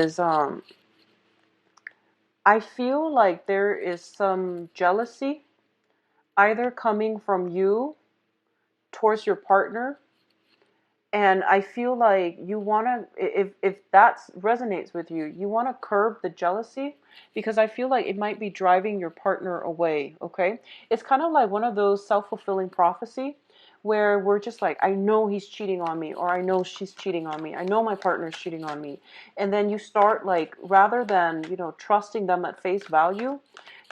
is I feel like there is some jealousy either coming from you towards your partner. And I feel like you want to, if that resonates with you, you want to curb the jealousy, because I feel like it might be driving your partner away, okay? It's kind of like one of those self-fulfilling prophecy where we're just like, I know he's cheating on me, or I know she's cheating on me. I know my partner's cheating on me. And then you start like, rather than, trusting them at face value,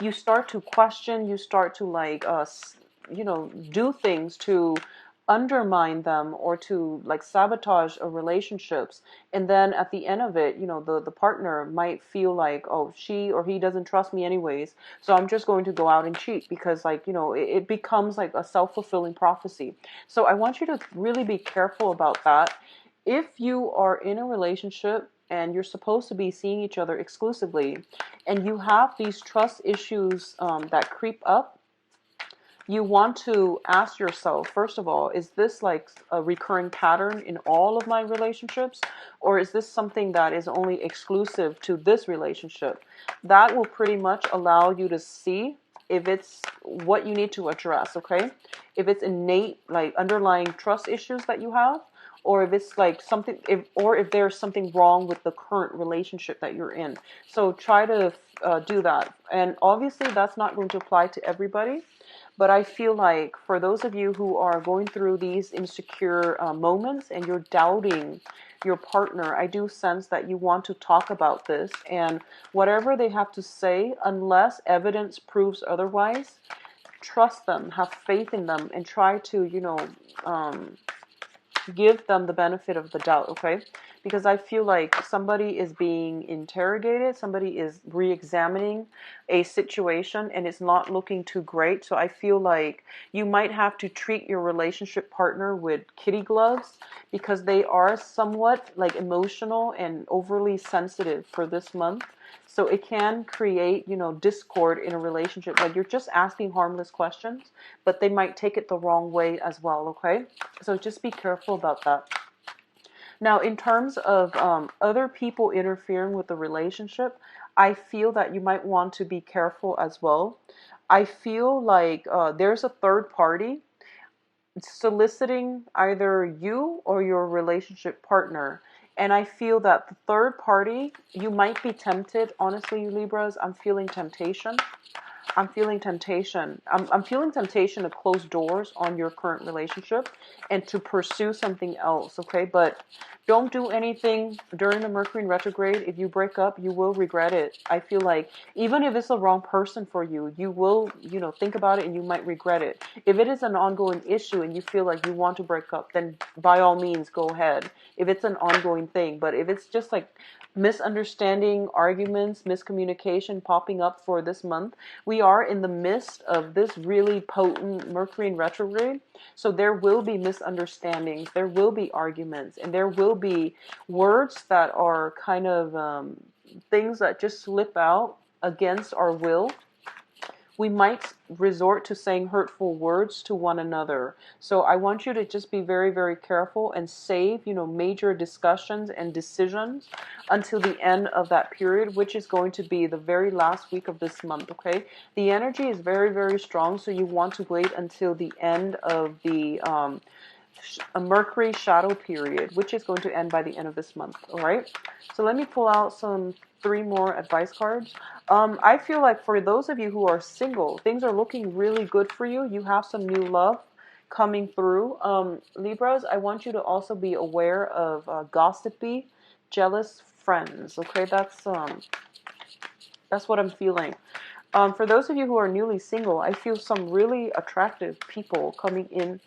you start to question, you start to like, do things to undermine them or to like sabotage a relationships. And then at the end of it, the partner might feel like, oh, she or he doesn't trust me anyways, so I'm just going to go out and cheat, because like, it becomes like a self-fulfilling prophecy. So I want you to really be careful about that. If you are in a relationship and you're supposed to be seeing each other exclusively, and you have these trust issues that creep up, you want to ask yourself, first of all, is this like a recurring pattern in all of my relationships? Or is this something that is only exclusive to this relationship? That will pretty much allow you to see if it's what you need to address, okay? If it's innate, like underlying trust issues that you have, or if it's like something, if there's something wrong with the current relationship that you're in. So try to do that. And obviously that's not going to apply to everybody. But I feel like for those of you who are going through these insecure moments and you're doubting your partner, I do sense that you want to talk about this. And whatever they have to say, unless evidence proves otherwise, trust them, have faith in them, and try to, give them the benefit of the doubt, okay? Because I feel like somebody is being interrogated, somebody is re-examining a situation, and it's not looking too great. So I feel like you might have to treat your relationship partner with kitty gloves, because they are somewhat like emotional and overly sensitive for this month. So it can create, discord in a relationship. Like you're just asking harmless questions, but they might take it the wrong way as well, okay? So just be careful about that. Now, in terms of other people interfering with the relationship, I feel that you might want to be careful as well. I feel like there's a third party soliciting either you or your relationship partner. And I feel that the third party, you might be tempted. Honestly, Libras, I'm feeling temptation. I'm feeling temptation. I'm feeling temptation to close doors on your current relationship and to pursue something else, okay? But don't do anything during the Mercury in retrograde. If you break up, you will regret it. I feel like even if it's the wrong person for you, you will, think about it and you might regret it. If it is an ongoing issue and you feel like you want to break up, then by all means, go ahead. If it's an ongoing thing. But if it's just like misunderstanding, arguments, miscommunication popping up for this month, we are in the midst of this really potent Mercury in retrograde. So there will be misunderstandings, there will be arguments, and there will be words that are kind of things that just slip out against our will. We might resort to saying hurtful words to one another. So I want you to just be very, very careful and save, major discussions and decisions until the end of that period, which is going to be the very last week of this month, okay? The energy is very, very strong, so you want to wait until the end of the a Mercury shadow period, which is going to end by the end of this month, all right? So let me pull out three more advice cards. I feel like for those of you who are single, things are looking really good for you. You have some new love coming through. Libras, I want you to also be aware of gossipy, jealous friends, okay? That's what I'm feeling. For those of you who are newly single, I feel some really attractive people coming in,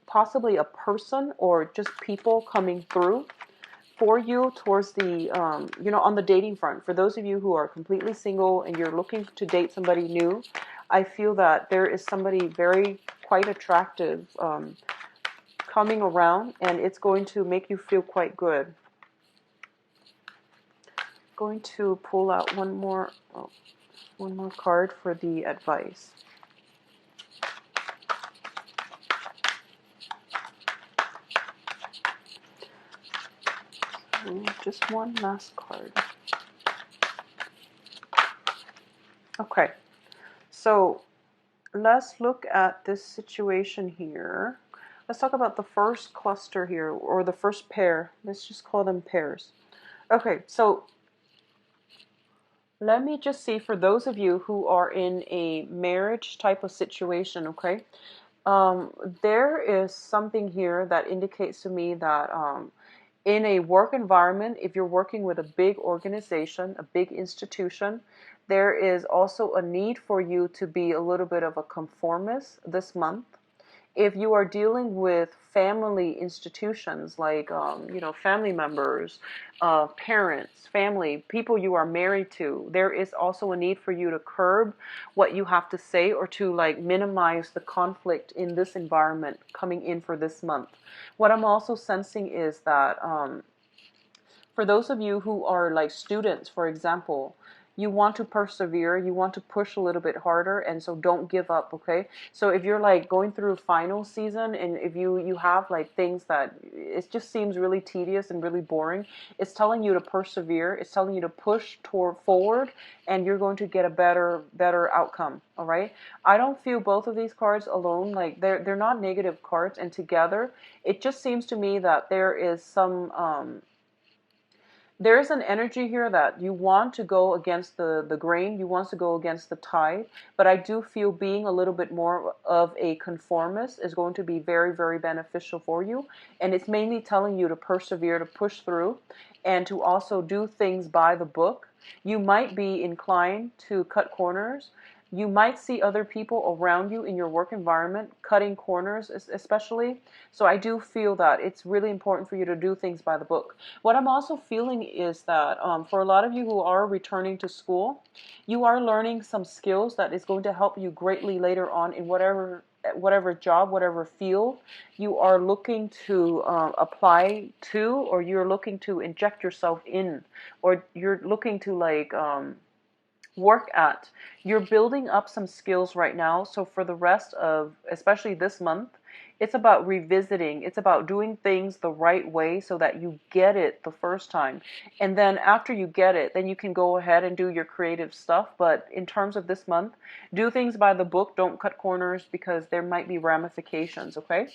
possibly a person or just people coming through for you towards the, on the dating front. For those of you who are completely single and you're looking to date somebody new, I feel that there is somebody very quite attractive coming around, and it's going to make you feel quite good. Going to pull out one more card for the advice. just one last card. Okay, so let's look at this situation here. Let's talk about the first cluster here, or the first pair. Let's just call them pairs. Okay, so let me just see, for those of you who are in a marriage type of situation, okay, there is something here that indicates to me that in a work environment, if you're working with a big organization, a big institution, there is also a need for you to be a little bit of a conformist this month. If you are dealing with family institutions like, family members, parents, family, people you are married to, there is also a need for you to curb what you have to say, or to like minimize the conflict in this environment coming in for this month. What I'm also sensing is that for those of you who are like students, for example, you want to persevere, you want to push a little bit harder, and so don't give up, okay? So if you're like going through final season, and if you have like things that it just seems really tedious and really boring, it's telling you to persevere, it's telling you to push toward forward, and you're going to get a better outcome, all right? I don't feel both of these cards alone, like they're not negative cards, and together it just seems to me that there is some there's an energy here that you want to go against the grain, you want to go against the tide, but I do feel being a little bit more of a conformist is going to be very, very beneficial for you. And it's mainly telling you to persevere, to push through, and to also do things by the book. You might be inclined to cut corners. You might see other people around you in your work environment cutting corners, especially. So I do feel that it's really important for you to do things by the book. What I'm also feeling is that for a lot of you who are returning to school, you are learning some skills that is going to help you greatly later on in whatever job, whatever field you are looking to apply to, or you're looking to inject yourself in, or you're looking to like work at. You're building up some skills right now. So for the rest of, especially this month, it's about revisiting. It's about doing things the right way so that you get it the first time. And then after you get it, then you can go ahead and do your creative stuff. But in terms of this month, do things by the book. Don't cut corners, because there might be ramifications, okay?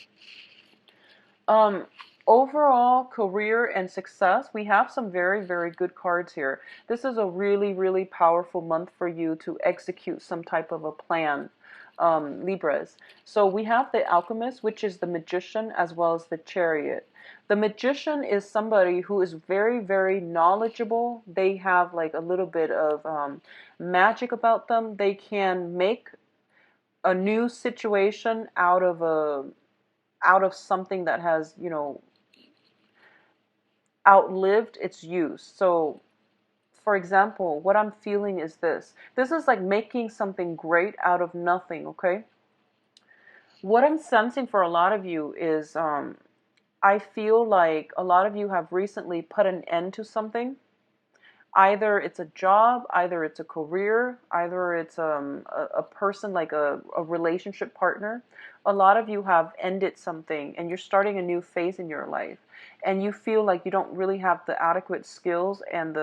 Um, Overall career and success, we have some very, very good cards here. This is a really, really powerful month for you to execute some type of a plan, Libras. So we have the Alchemist, which is the Magician, as well as the Chariot. The Magician is somebody who is very, very knowledgeable. They have like a little bit of magic about them. They can make a new situation out of something that has, outlived its use. So, for example, what I'm feeling is this. This is like making something great out of nothing, okay? What I'm sensing for a lot of you is I feel like a lot of you have recently put an end to something. Either it's a job, either it's a career, either it's a person, like a relationship partner. A lot of you have ended something and you're starting a new phase in your life. And you feel like you don't really have the adequate skills and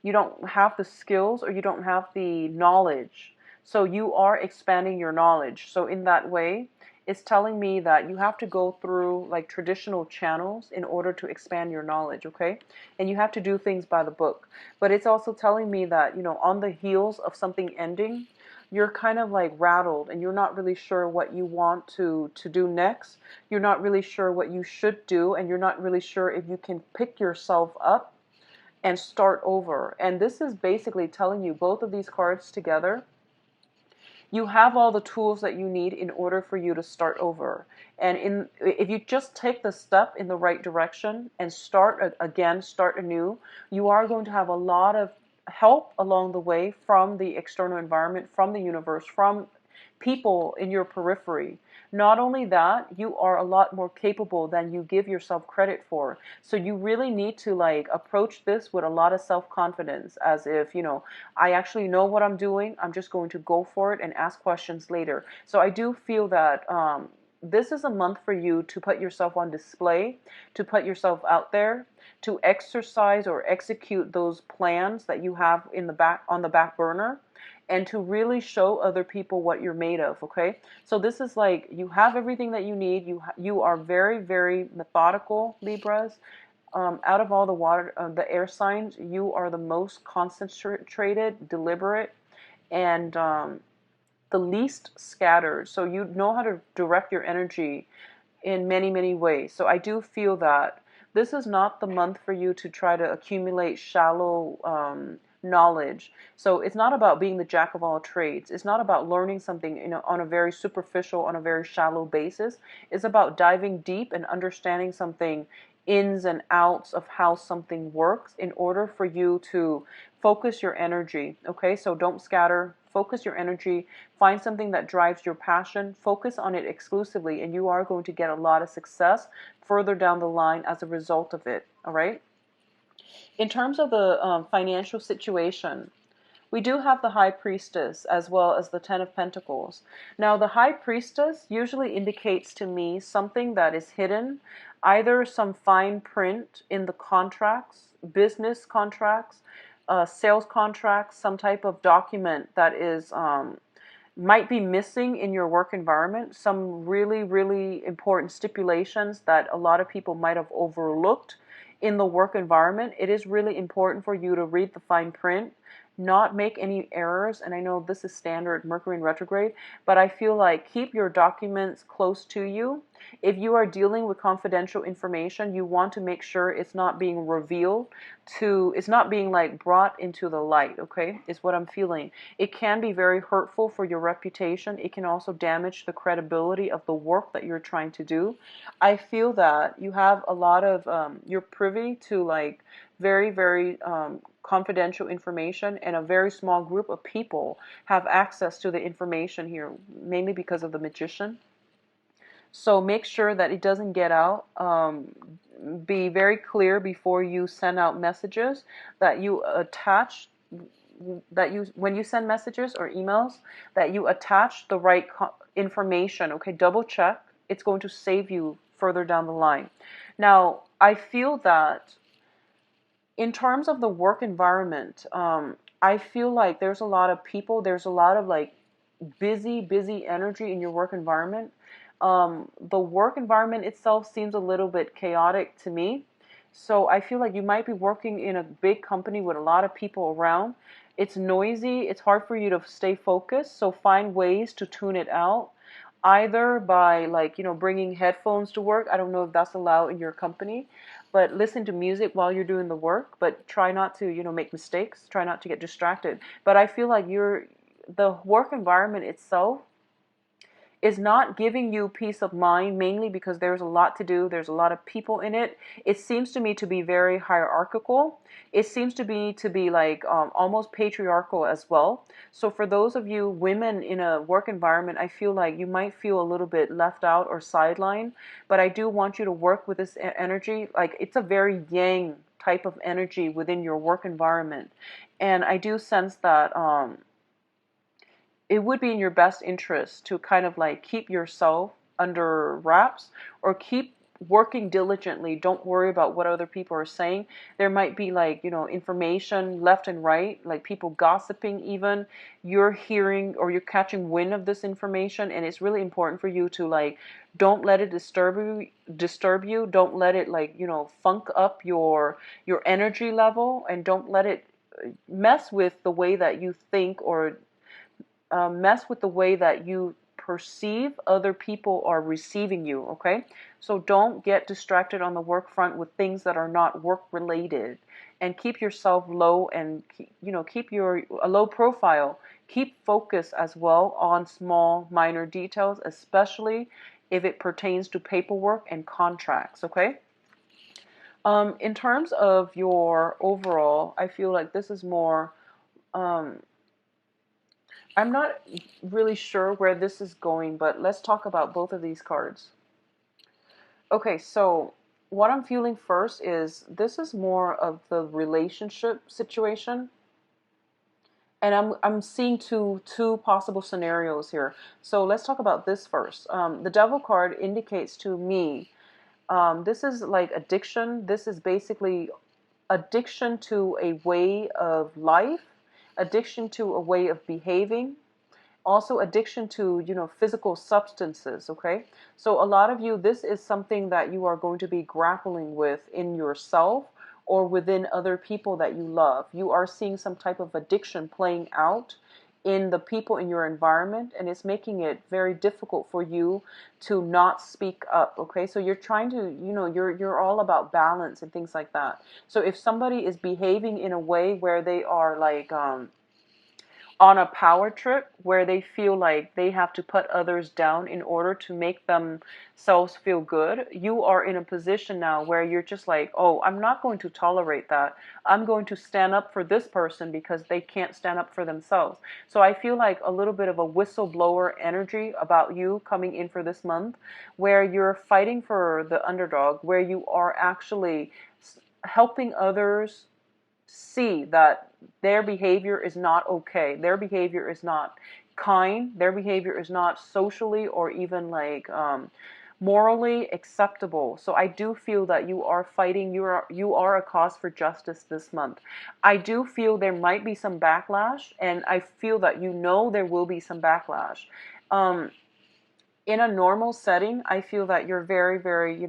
you don't have the skills, or you don't have the knowledge. So you are expanding your knowledge. So in that way, it's telling me that you have to go through like traditional channels in order to expand your knowledge, okay? And you have to do things by the book. But it's also telling me that, on the heels of something ending, you're kind of like rattled and you're not really sure what you want to do next. You're not really sure what you should do, and you're not really sure if you can pick yourself up and start over. And this is basically telling you, both of these cards together, you have all the tools that you need in order for you to start over. And if you just take the step in the right direction and start again, start anew, you are going to have a lot of help along the way from the external environment, from the universe, from people in your periphery. Not only that, you are a lot more capable than you give yourself credit for. So you really need to like approach this with a lot of self-confidence, as if, I actually know what I'm doing. I'm just going to go for it and ask questions later. So I do feel that this is a month for you to put yourself on display, to put yourself out there, to exercise or execute those plans that you have in the back, on the back burner, and to really show other people what you're made of. Okay, so this is like, you have everything that you need. You are very, very methodical, Libras. Out of all the the air signs, you are the most concentrated, deliberate, and the least scattered. So you know how to direct your energy in many, many ways. So I do feel that this is not the month for you to try to accumulate shallow knowledge. So it's not about being the jack of all trades. It's not about learning something, on a very superficial, on a very shallow basis. It's about diving deep and understanding something, ins and outs of how something works, in order for you to focus your energy. Okay, so don't scatter. Focus your energy. Find something that drives your passion. Focus on it exclusively, and you are going to get a lot of success further down the line as a result of it. All right. In terms of the financial situation, we do have the High Priestess as well as the Ten of Pentacles. Now, the High Priestess usually indicates to me something that is hidden, either some fine print in the contracts, business contracts, sales contracts, some type of document that is might be missing in your work environment, some really, really important stipulations that a lot of people might have overlooked in the work environment. It is really important for you to read the fine print, not make any errors. And I know this is standard Mercury in retrograde, but I feel like keep your documents close to you. If you are dealing with confidential information, you want to make sure it's not being revealed it's not being like brought into the light, okay, is what I'm feeling. It can be very hurtful for your reputation. It can also damage the credibility of the work that you're trying to do. I feel that you have a lot of, you're privy to like very, very confidential information, and a very small group of people have access to the information here, mainly because of the Magician. So make sure that it doesn't get out. Be very clear before you send out messages, that you attach, when you send messages or emails, that you attach the right information. Okay, double check. It's going to save you further down the line. Now, I feel that in terms of the work environment, I feel like there's a lot of people, there's a lot of like busy energy in your work environment. The work environment itself seems a little bit chaotic to me. So I feel like you might be working in a big company with a lot of people around. It's noisy. It's hard for you to stay focused. So find ways to tune it out, either by like, bringing headphones to work. I don't know if that's allowed in your company, but listen to music while you're doing the work, but try not to, make mistakes. Try not to get distracted. But I feel like the work environment itself is not giving you peace of mind, mainly because there's a lot to do. There's a lot of people in it. It seems to me to be very hierarchical. It seems to be like almost patriarchal as well. So for those of you women in a work environment, I feel like you might feel a little bit left out or sidelined. But I do want you to work with this energy. Like, it's a very yang type of energy within your work environment. And I do sense that it would be in your best interest to kind of like keep yourself under wraps, or keep working diligently. Don't worry about what other people are saying. There might be like, information left and right, like people gossiping even. You're hearing or you're catching wind of this information, and it's really important for you to like, don't let it disturb you. Don't let it like, funk up your energy level, and don't let it mess with the way that you think, or mess with the way that you perceive other people are receiving you, okay? So don't get distracted on the work front with things that are not work related, and keep yourself low, and keep a low profile. Keep focus as well on small minor details, especially if it pertains to paperwork and contracts, okay? In terms of your overall, I feel like this is more I'm not really sure where this is going, but let's talk about both of these cards. Okay, so what I'm feeling first is this is more of the relationship situation. And I'm seeing two possible scenarios here. So let's talk about this first. The Devil card indicates to me This is like addiction. This is basically addiction to a way of life, addiction to a way of behaving, also addiction to, physical substances. Okay, so a lot of you, this is something that you are going to be grappling with in yourself or within other people that you love. You are seeing some type of addiction playing out in the people in your environment, and it's making it very difficult for you to not speak up. Okay, so you're trying to, you're all about balance and things like that. So if somebody is behaving in a way where they are like on a power trip, where they feel like they have to put others down in order to make themselves feel good, you are in a position now where you're just like, oh, I'm not going to tolerate that. I'm going to stand up for this person because they can't stand up for themselves. So I feel like a little bit of a whistleblower energy about you coming in for this month, where you're fighting for the underdog, where you are actually helping others see that their behavior is not okay. Their behavior is not kind. Their behavior is not socially or even like morally acceptable. So I do feel that you are fighting. You are a cause for justice this month. I do feel there might be some backlash, and I feel that there will be some backlash. In a normal setting, I feel that you're very, very,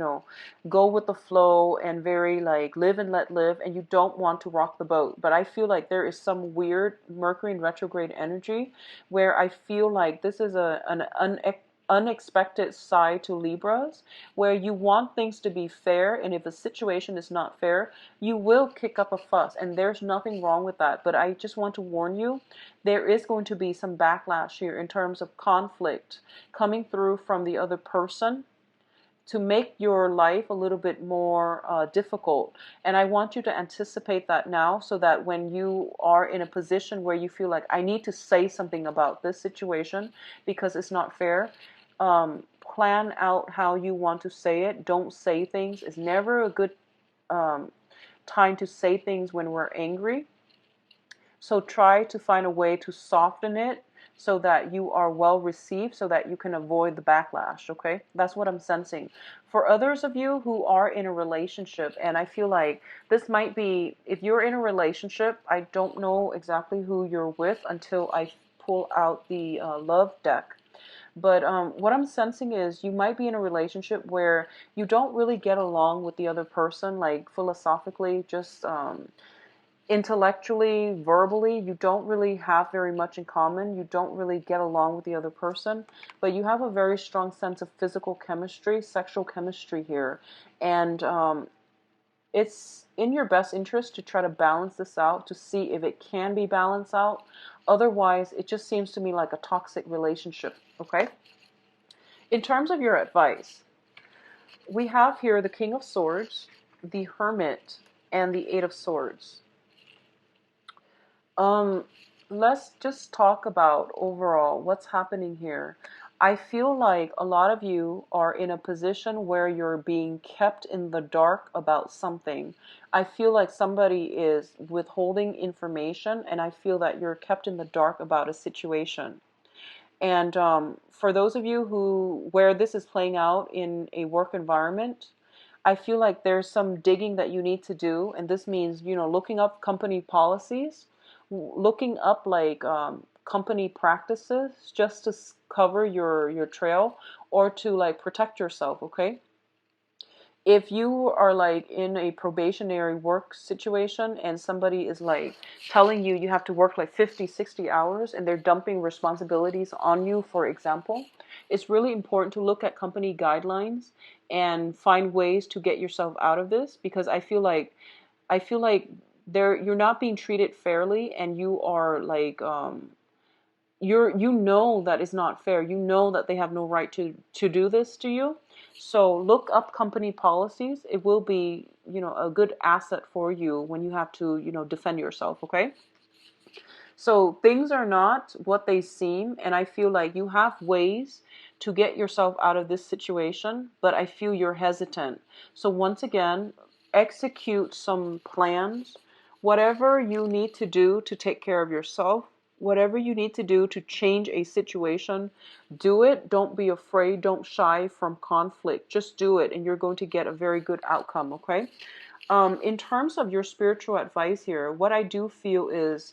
go with the flow and very like live and let live, and you don't want to rock the boat. But I feel like there is some weird Mercury in retrograde energy where I feel like this is an unexpected side to Libras, where you want things to be fair, and if a situation is not fair, you will kick up a fuss, and there's nothing wrong with that. But I just want to warn you, there is going to be some backlash here in terms of conflict coming through from the other person to make your life a little bit more difficult. And I want you to anticipate that now, so that when you are in a position where you feel like, I need to say something about this situation because it's not fair, plan out how you want to say it. Don't say things. It's never a good time to say things when we're angry. So try to find a way to soften it so that you are well received, so that you can avoid the backlash, okay? That's what I'm sensing. For others of you who are in a relationship, and I feel like this might be, if you're in a relationship, I don't know exactly who you're with until I pull out the love deck. But what I'm sensing is you might be in a relationship where you don't really get along with the other person, like philosophically, just intellectually, verbally, you don't really have very much in common. You don't really get along with the other person, but you have a very strong sense of physical chemistry, sexual chemistry here. And it's in your best interest to try to balance this out, to see if it can be balanced out. Otherwise, it just seems to me like a toxic relationship, okay? In terms of your advice, we have here the King of Swords, the Hermit, and the Eight of Swords. Let's just talk about overall what's happening here. I feel like a lot of you are in a position where you're being kept in the dark about something. I feel like somebody is withholding information, and I feel that you're kept in the dark about a situation. And for those of you where this is playing out in a work environment, I feel like there's some digging that you need to do, and this means, looking up company policies, looking up like company practices just to cover your trail, or to like protect yourself, okay? If you are like in a probationary work situation and somebody is like telling you have to work like 50, 60 hours and they're dumping responsibilities on you, for example, it's really important to look at company guidelines and find ways to get yourself out of this, because I feel like you're not being treated fairly, and you are like that is not fair. You know that they have no right to do this to you. So look up company policies. It will be, a good asset for you when you have to, defend yourself, okay? So things are not what they seem, and I feel like you have ways to get yourself out of this situation, but I feel you're hesitant. So once again, execute some plans. Whatever you need to do to take care of yourself, Whatever you need to do to change a situation, do it. Don't be afraid. Don't shy from conflict. Just do it, and you're going to get a very good outcome, okay? In terms of your spiritual advice here, what I do feel is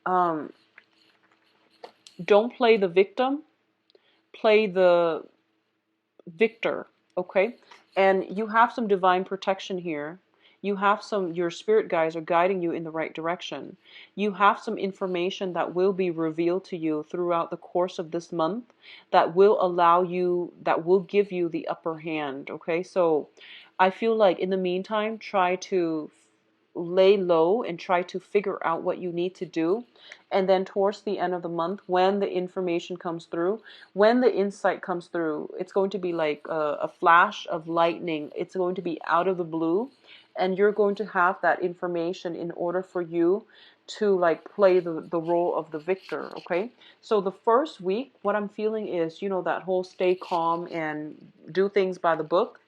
um, don't play the victim, play the victor, okay? And you have some divine protection here. You have your spirit guides are guiding you in the right direction. You have some information that will be revealed to you throughout the course of this month that will that will give you the upper hand, okay? So I feel like in the meantime, try to lay low and try to figure out what you need to do. And then towards the end of the month, when the information comes through, when the insight comes through, it's going to be like a flash of lightning. It's going to be out of the blue, and you're going to have that information in order for you to like play the role of the victor, okay? So the first week, what I'm feeling is, you know, that whole stay calm and do things by the book.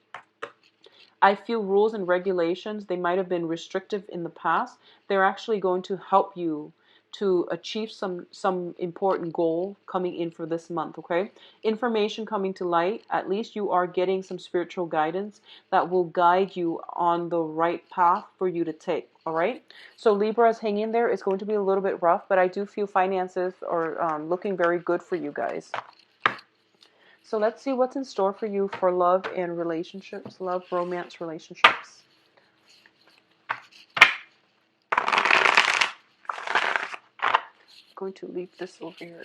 I feel rules and regulations, they might have been restrictive in the past. They're actually going to help you to achieve some important goal coming in for this month, okay? Information coming to light, at least you are getting some spiritual guidance that will guide you on the right path for you to take, all right? So Libras, hang in there. It's going to be a little bit rough, but I do feel finances are looking very good for you guys. So let's see what's in store for you for love and relationships, love, romance, relationships. I'm going to leave this over here.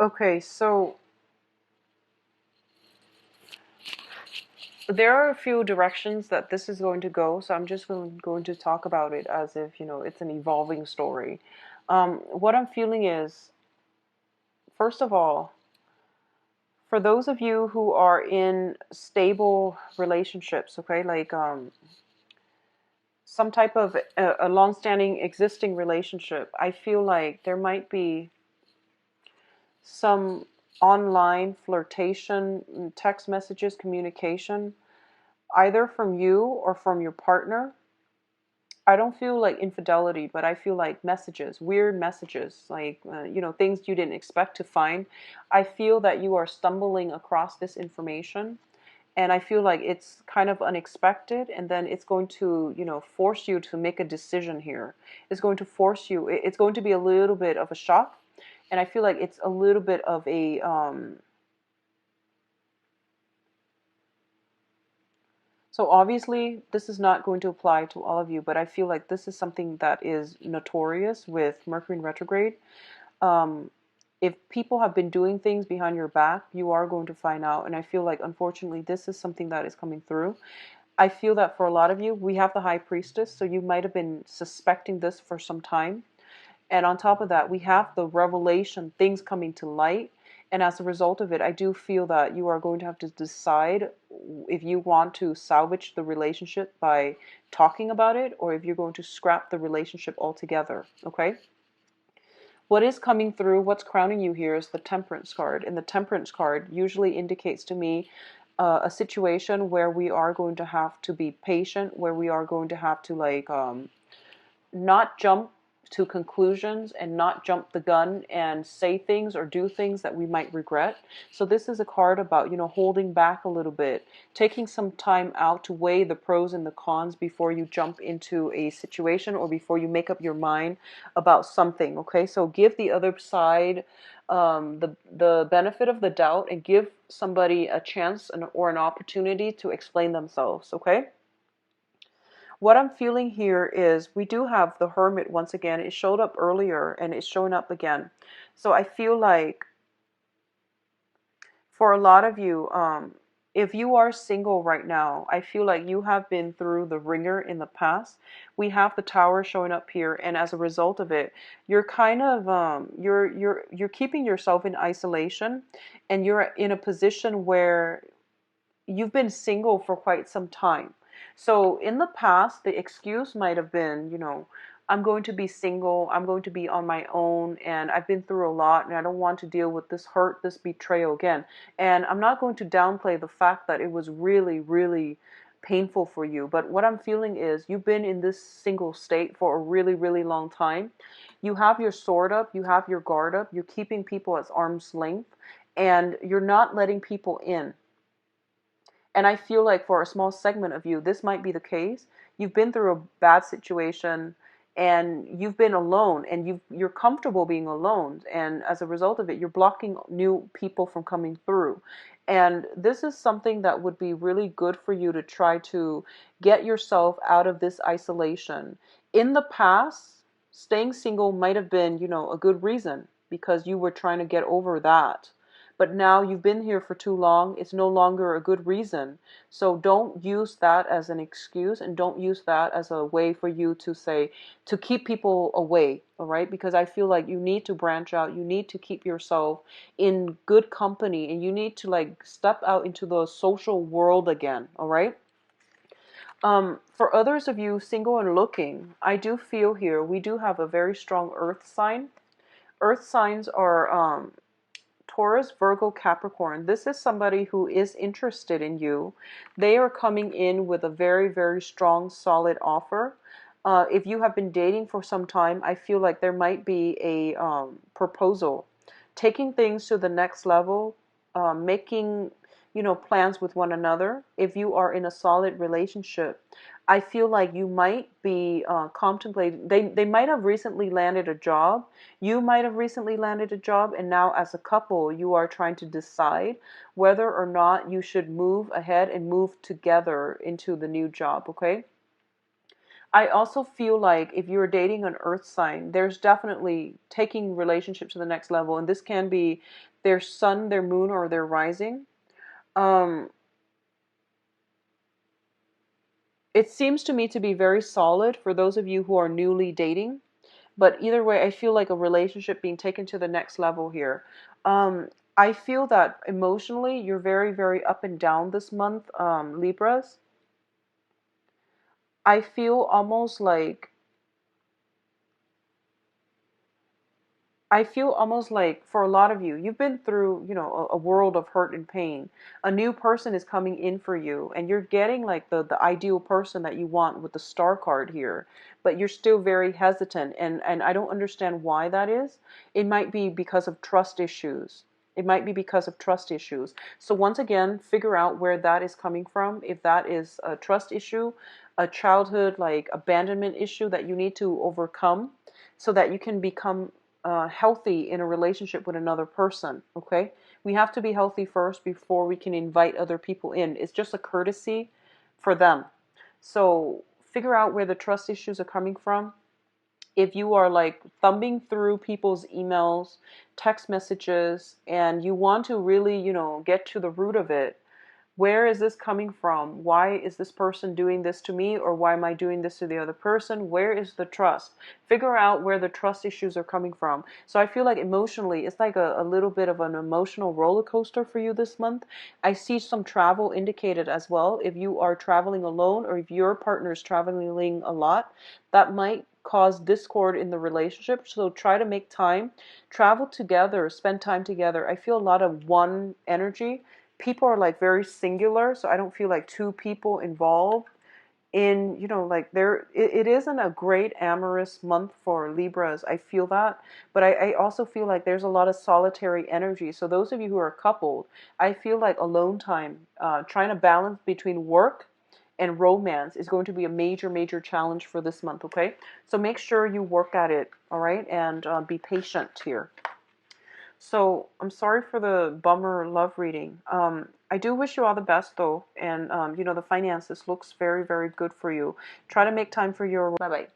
Okay, so there are a few directions that this is going to go, so I'm just going to talk about it as if, you know, it's an evolving story. What I'm feeling is, first of all, for those of you who are in stable relationships, okay, like some type of a long-standing existing relationship, I feel like there might be some online flirtation, text messages, communication, either from you or from your partner. I don't feel like infidelity, but I feel like messages, weird messages, like, you know, things you didn't expect to find. I feel that you are stumbling across this information, and I feel like it's kind of unexpected, and then it's going to, you know, force you to make a decision here. It's going to force you, it's going to be a little bit of a shock, and I feel like it's a little bit of a, so obviously this is not going to apply to all of you, but I feel like this is something that is notorious with Mercury in retrograde. Um, if people have been doing things behind your back, you are going to find out. And I feel like, unfortunately, this is something that is coming through. I feel that for a lot of you, we have the High Priestess, so you might have been suspecting this for some time. And on top of that, we have the revelation, things coming to light. And as a result of it, I do feel that you are going to have to decide if you want to salvage the relationship by talking about it, or if you're going to scrap the relationship altogether, okay? What is coming through, what's crowning you here is the Temperance card. And the Temperance card usually indicates to me a situation where we are going to have to be patient, where we are going to have to like not jump to conclusions and not jump the gun and say things or do things that we might regret. So this is a card about, holding back a little bit, taking some time out to weigh the pros and the cons before you jump into a situation or before you make up your mind about something. Okay, so give the other side the benefit of the doubt and give somebody a chance or an opportunity to explain themselves. Okay. What I'm feeling here is we do have the Hermit once again. It showed up earlier and it's showing up again. So I feel like for a lot of you, if you are single right now, I feel like you have been through the ringer in the past. We have the Tower showing up here, and as a result of it, you're kind of you're keeping yourself in isolation, and you're in a position where you've been single for quite some time. So in the past, the excuse might have been, I'm going to be single, I'm going to be on my own, and I've been through a lot, and I don't want to deal with this hurt, this betrayal again. And I'm not going to downplay the fact that it was really, really painful for you. But what I'm feeling is you've been in this single state for a really, really long time. You have your sword up, you have your guard up, you're keeping people at arm's length, and you're not letting people in. And I feel like for a small segment of you, this might be the case. You've been through a bad situation and you've been alone and you're comfortable being alone. And as a result of it, you're blocking new people from coming through. And this is something that would be really good for you to try to get yourself out of this isolation. In the past, staying single might have been, a good reason because you were trying to get over that. But now you've been here for too long. It's no longer a good reason. So don't use that as an excuse and don't use that as a way for you to say, to keep people away. All right. Because I feel like you need to branch out. You need to keep yourself in good company and you need to like step out into the social world again. All right. For others of you single and looking, I do feel here we do have a very strong earth sign. Earth signs are Taurus, Virgo, Capricorn. This is somebody who is interested in you. They are coming in with a very, very strong, solid offer. If you have been dating for some time, I feel like there might be a proposal. Taking things to the next level, making, plans with one another. If you are in a solid relationship, I feel like you might be contemplating, they might have recently landed a job. You might have recently landed a job, and now as a couple, you are trying to decide whether or not you should move ahead and move together into the new job, okay? I also feel like if you're dating an earth sign, there's definitely taking relationship to the next level, and this can be their sun, their moon, or their rising. Um, it seems to me to be very solid for those of you who are newly dating. But either way, I feel like a relationship being taken to the next level here. I feel that emotionally, you're very, very up and down this month, Libras. I feel almost like for a lot of you, you've been through, a world of hurt and pain. A new person is coming in for you, and you're getting like the ideal person that you want with the star card here, but you're still very hesitant, and I don't understand why that is. It might be because of trust issues. It might be because of trust issues. So once again, figure out where that is coming from. If that is a trust issue, a childhood like abandonment issue that you need to overcome so that you can become healthy in a relationship with another person. Okay, we have to be healthy first before we can invite other people in. It's just a courtesy for them. So figure out where the trust issues are coming from. If you are like thumbing through people's emails, text messages, and you want to really, get to the root of it, where is this coming from? Why is this person doing this to me? Or why am I doing this to the other person? Where is the trust? Figure out where the trust issues are coming from. So I feel like emotionally, it's like a little bit of an emotional roller coaster for you this month. I see some travel indicated as well. If you are traveling alone or if your partner is traveling a lot, that might cause discord in the relationship. So try to make time, travel together, spend time together. I feel a lot of one energy. People are like very singular, so I don't feel like two people involved in, you know, like it isn't a great amorous month for Libras. I feel that, but I also feel like there's a lot of solitary energy. So those of you who are coupled, I feel like alone time, trying to balance between work and romance is going to be a major, major challenge for this month. Okay, so make sure you work at it. All right, and be patient here. So I'm sorry for the bummer love reading. I do wish you all the best though. And, you know, the finances looks very, very good for you. Try to make time for your, bye-bye.